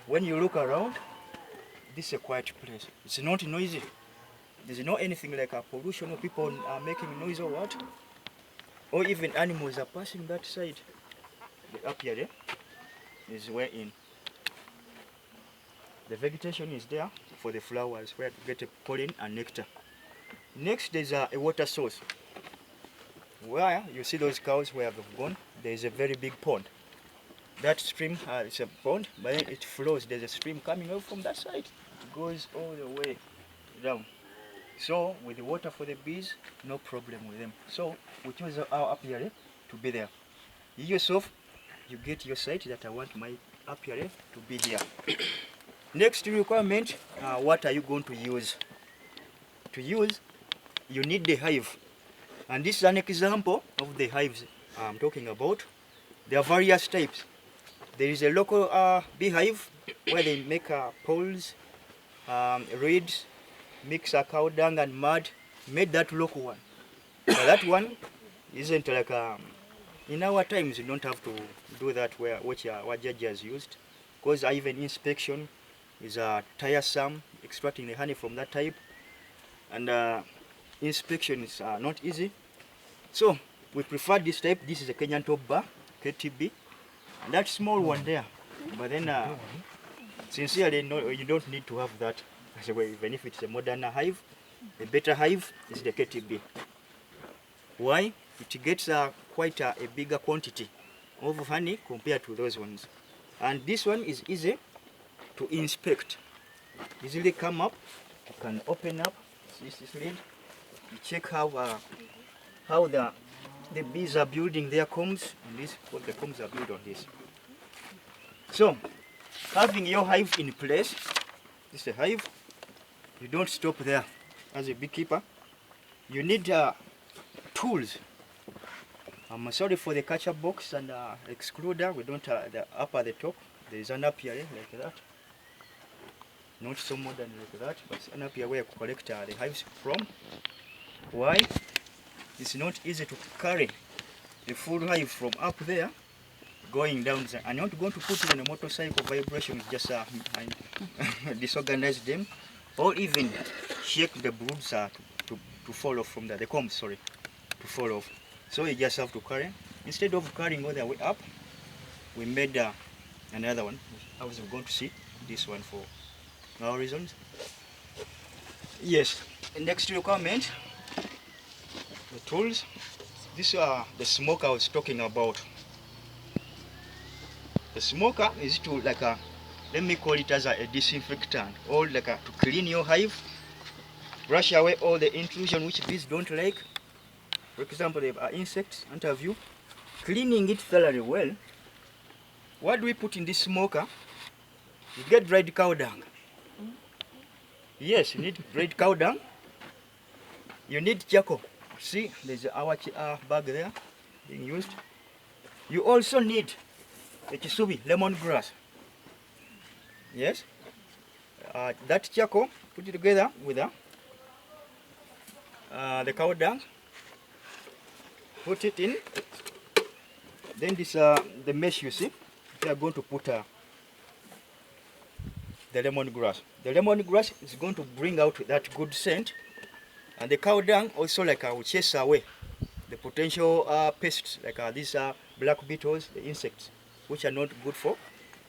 when you look around, this is a quiet place. It's not noisy. There's not anything like a pollution or people are making noise or what. Or even animals are passing that side. The apiary is where in. The vegetation is there for the flowers where to get pollen and nectar. Next, there's a water source. Where you see those cows where they've gone, there is a very big pond. That stream is a pond, but then it flows. There's a stream coming out from that side. It goes all the way down. So with the water for the bees, no problem with them. So we choose our apiary to be there. You yourself, you get your site that I want my apiary to be here. Next requirement, what are you going to use? To use, you need the hive. And this is an example of the hives I'm talking about. There are various types. There is a local beehive where they make poles, reeds, mix cow dung and mud, made that local one. But that one isn't like, in our times you don't have to do that which Judge has used, because even inspection is tiresome, extracting the honey from that type, and inspection is not easy. So we prefer this type. This is a Kenyan top bar, KTB, and that small one there. But then sincerely, no, you don't need to have that. Even if it's a modern hive, the better hive is the KTB. Why? It gets quite a bigger quantity of honey compared to those ones. And this one is easy to inspect. Easily come up, you can open up this lid, you check how the bees are building their combs, and this what the combs are built on this. So, having your hive in place, this is a hive. You don't stop there. As a beekeeper, you need tools. I'm sorry for the catcher box and excluder. We don't the up at the top. There is an apiary like that. Not so modern like that, but an apiary where you collect the hives from. Why? It's not easy to carry the full hive from up there going down there. And you're not going to put it in a motorcycle vibration, just disorganize them, or even shake the broods to fall off from there, the combs, sorry, to fall off. So you just have to carry. Instead of carrying all the way up, we made another one. I was going to see this one for our reasons. Yes, the next requirement, the tools. These are the smoker I was talking about. The smoker is to like a, let me call it as a disinfectant, or like to clean your hive, brush away all the intrusion which bees don't like. For example, there are insects, interview, cleaning it thoroughly well. What do we put in this smoker? You get dried cow dung. Yes, you need dried cow dung. You need charcoal. See, there's our bag there being used. You also need a chisubi, lemongrass. Yes, that charcoal, put it together with the cow dung. Put it in. Then this the mesh you see. We are going to put the lemongrass. The lemongrass is going to bring out that good scent, and the cow dung also will chase away the potential pests like these black beetles, the insects, which are not good for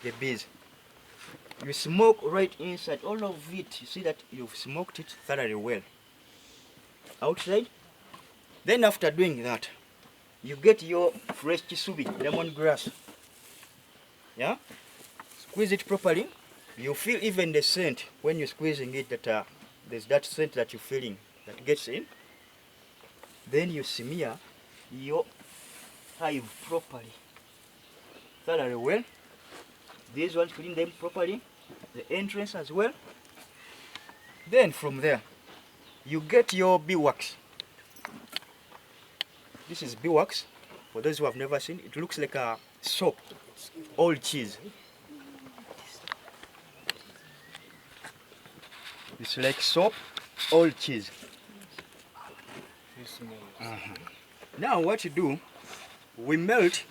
the bees. You smoke right inside, all of it. You see that you've smoked it thoroughly well outside. Then after doing that, you get your fresh chisubi, lemongrass. Yeah? Squeeze it properly. You feel even the scent when you're squeezing it, that there's that scent that you're feeling that gets in. Then you smear your hive properly, thoroughly well. These ones, clean them properly, the entrance as well. Then from there, you get your beeswax. This is beeswax. For those who have never seen, it looks like a soap, old cheese. It's like soap, old cheese. Now what you do, we melt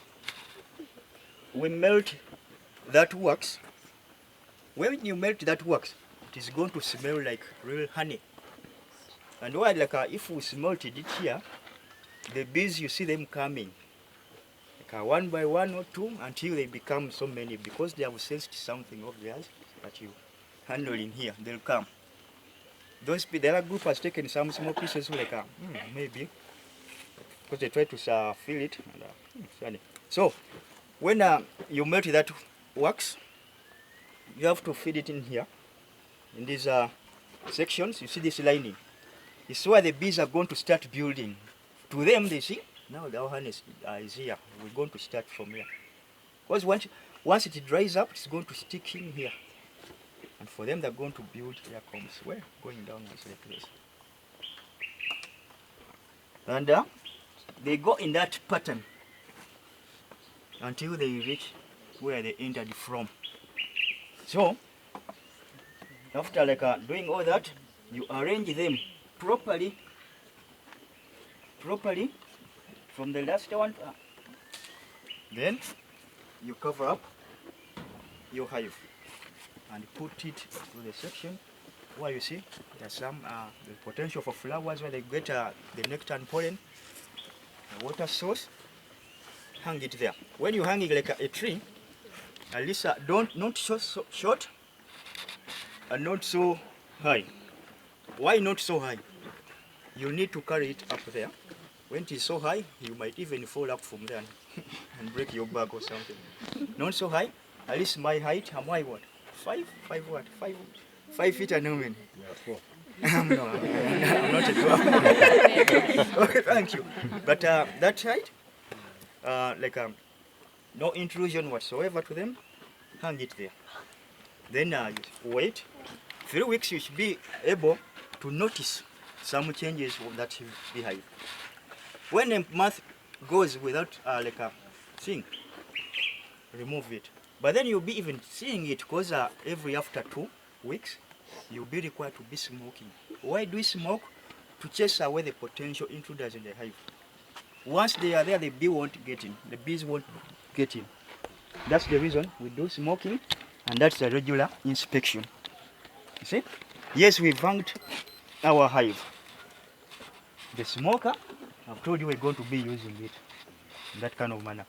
that wax When you melt that wax, it is going to smell like real honey. And why, like if we smelted it here, the bees, you see them coming, like one by one or two, until they become so many, because they have sensed something of theirs that you handle in here. They'll come. The other group has taken some small pieces, like maybe, because they try to feel it. And, so when you melt that wax, you have to feed it in here, in these sections. You see this lining. It's where the bees are going to start building. To them, they see, now the honey is here. We're going to start from here. Because once it dries up, it's going to stick in here. And for them, they're going to build their combs. Where? Going down like this. And they go in that pattern until they reach where they entered from. So, after doing all that, you arrange them properly from the last one. Then you cover up your hive and put it to the section where you see there's some the potential for flowers, where they get the nectar and pollen, the water source. Hang it there. When you hang it like a tree, at least not so short and not so high. Why not so high? You need to carry it up there. When it is so high, you might even fall up from there and break your back or something. Not so high. At least my height, am I what? 5 feet and how many? I'm not a dwarf. Okay, thank you. But that height, no intrusion whatsoever to them. Hang it there. Then you wait. 3 weeks, you should be able to notice some changes of that beehive. When a month goes without a thing, remove it. But then you'll be even seeing it, because every after 2 weeks, you'll be required to be smoking. Why do we smoke? To chase away the potential intruders in the hive. Once they are there, the bee won't get in. The bees won't get in. That's the reason we do smoking, and that's a regular inspection. You see? Yes, we've hanged our hive. The smoker, I've told you we're going to be using it in that kind of manner.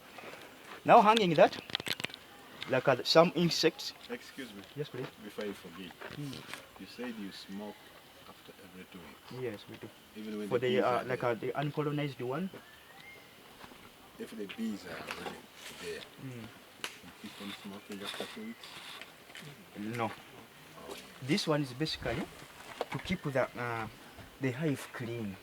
Now hanging that, like some insects. Excuse me. Yes, please. Before you forget, you said you smoke after every 2 weeks. Yes, we do. Even when For the bees are there. the uncolonized one. If the bees are already there, you keep on smoking after 2 weeks? No. This one is basically to keep the hive clean.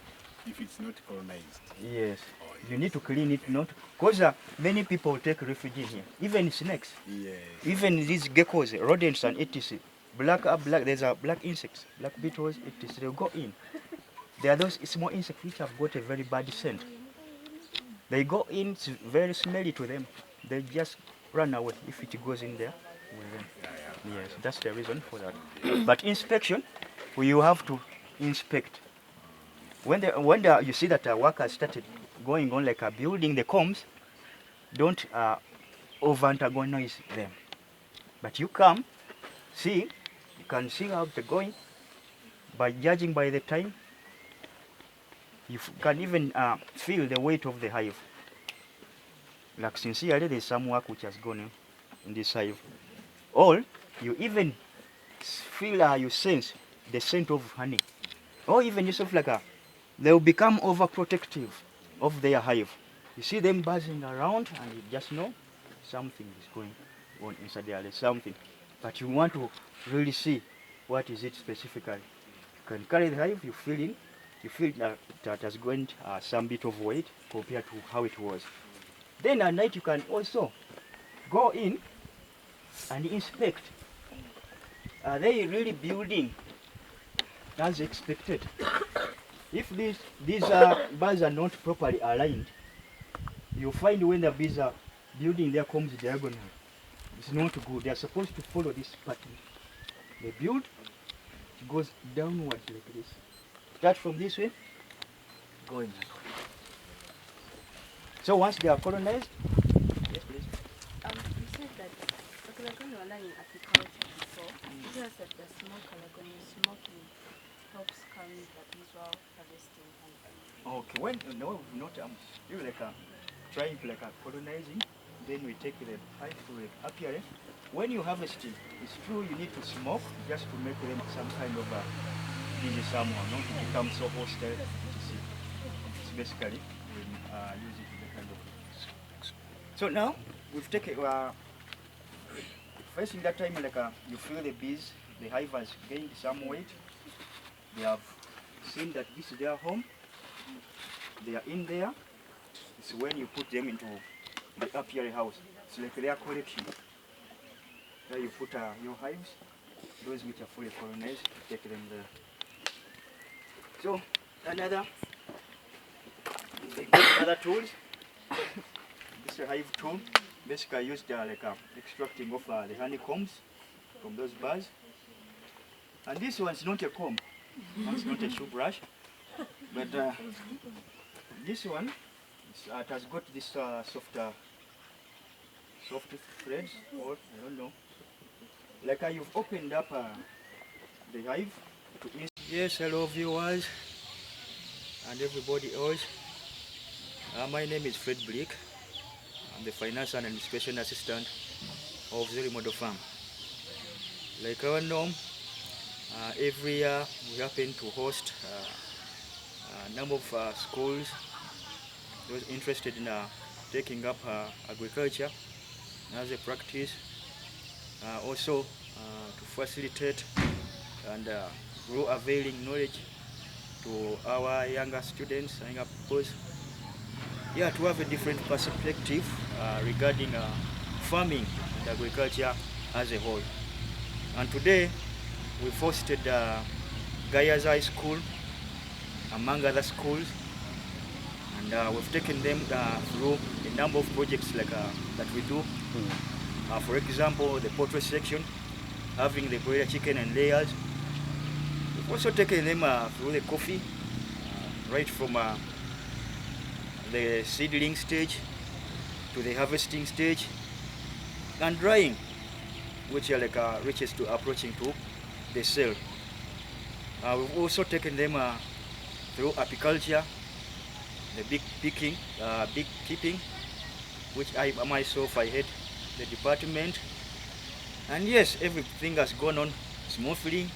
If it's not colonized? Yes. Oh, yes. You need to clean it, not because many people take refuge in here. Even snakes. Yes. Even these geckos, rodents and etc. Black, there's a black insects, black beetles, etc. They go in. There are those small insects which have got a very bad scent. They go in, it's very smelly to them. They just run away if it goes in there with them. Yes, that's the reason for that. But inspection, you have to inspect. When you see that workers started going on like building the combs, don't over-antagonize them. But you come, see, you can see how they're going by judging by the time. You can even feel the weight of the hive. Like sincerely, there's some work which has gone in this hive. Or you even feel, you sense the scent of honey. Or even yourself they will become overprotective of their hive. You see them buzzing around and you just know something is going on inside there. There's something. But you want to really see what is it specifically. You can carry the hive, you feel that it has gained some bit of weight compared to how it was. Then at night you can also go in and inspect. Are they really building as expected? If these bars are not properly aligned, you find when the bees are building their combs diagonal, it's not good. They are supposed to follow this pattern. They build, it goes downwards like this. Start from this way, going. So once they are colonized, yes please. You said that, okay, like when you were learning apiculture before, carrying the bees while harvesting and Okay, when no, not you like trying to like colonizing, then we take the hive to the apiary. When you harvesting, it's true you need to smoke just to make them some kind of a busy someone, not to become so hostile. It's basically we use it as a kind of. So now we've taken first in that time like you feel the bees, the hive has gained some weight. They have seen that this is their home. They are in there. It's when you put them into the apiary house. It's like their collection. There you put your hives, those which are fully colonized, take them there. So another tools. This is a hive tool. Basically I used like extracting of the honeycombs from those bars. And this one's not a comb. It's not a shoe brush. But this one, it has got this soft threads, or I don't know. Like you've opened up the hive to yes, hello viewers and everybody else. My name is Blick. I'm the Finance and Administration Assistant of Zuri Model Farm. Like our norm, every year we happen to host a number of schools, those interested in taking up agriculture as a practice, also to facilitate and grow availing knowledge to our younger students, younger people, yeah, to have a different perspective regarding farming and agriculture as a whole. And today we've hosted Gayaza School among other schools, and we've taken them through a number of projects like that we do. For example, the poultry section, having the broiler chicken and layers. We've also taken them through the coffee, right from the seedling stage to the harvesting stage and drying, which are like reaches to approaching to the sale. We've also taken them through apiculture, the big keeping, which I myself I head the department. And yes, everything has gone on smoothly.